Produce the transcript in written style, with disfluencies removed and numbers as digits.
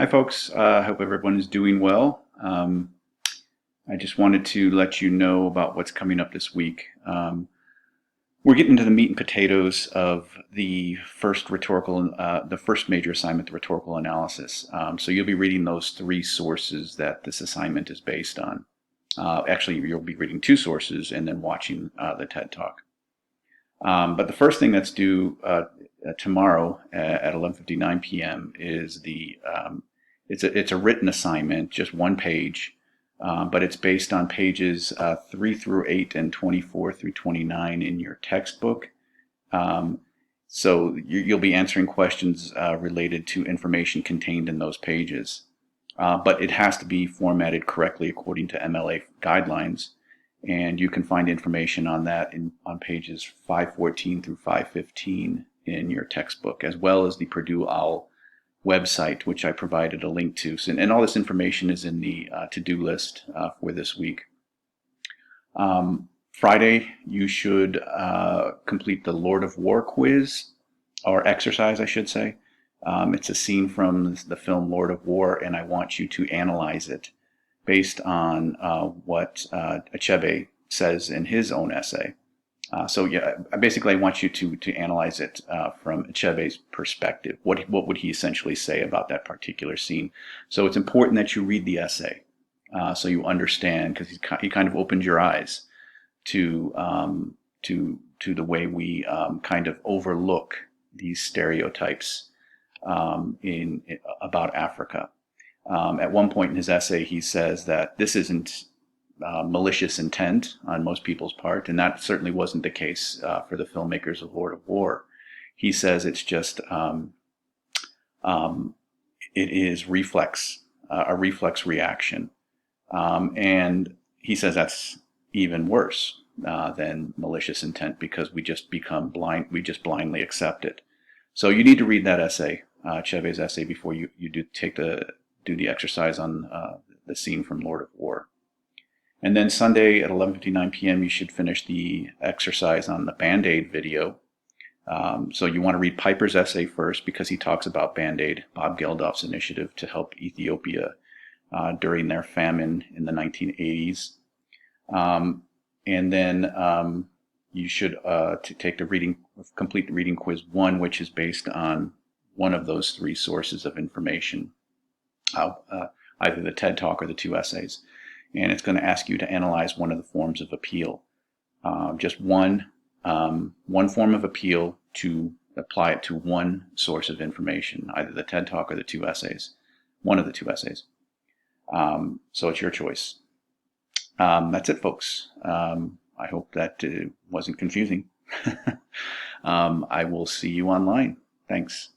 Hi, folks. I hope everyone is doing well. I just wanted to let you know about what's coming up this week. We're getting into the meat and potatoes of the the first major assignment, the rhetorical analysis. So you'll be reading those three sources that this assignment is based on. Actually, you'll be reading two sources and then watching the TED Talk. But the first thing that's due tomorrow at 11:59 p.m. is it's a written assignment, just one page, but it's based on pages 3 through 8 and 24 through 29 in your textbook. So you'll be answering questions related to information contained in those pages. But it has to be formatted correctly according to MLA guidelines. And you can find information on that on pages 514 through 515 in your textbook, as well as the Purdue OWL website, which I provided a link to. And all this information is in the to-do list for this week. Friday, you should complete the Lord of War quiz, or exercise, I should say. It's a scene from the film Lord of War, and I want you to analyze it based on what Achebe says in his own essay. So yeah, basically I want you to analyze it from Achebe's perspective. What would he essentially say about that particular scene? So it's important that you read the essay so you understand, because he kind of opened your eyes to the way we kind of overlook these stereotypes about Africa. At one point in his essay, he says that this isn't malicious intent on most people's part, and that certainly wasn't the case for the filmmakers of Lord of War. He says it's just it is a reflex reaction, and he says that's even worse than malicious intent, because we just become blind. We just blindly accept it. So you need to read that essay, Achebe's essay, before you do the exercise on the scene from Lord of War. And then Sunday at 11:59 p.m. you should finish the exercise on the Band-Aid video. So you want to read Piper's essay first, because he talks about Band-Aid, Bob Geldof's initiative to help Ethiopia during their famine in the 1980s. And then you should complete the reading quiz 1, which is based on one of those three sources of information, either the TED Talk or the two essays. And it's going to ask you to analyze one of the forms of appeal. Just one form of appeal to apply it to one source of information, either the TED Talk or the two essays, one of the two essays. So it's your choice. That's it, folks. I hope that wasn't confusing. I will see you online. Thanks.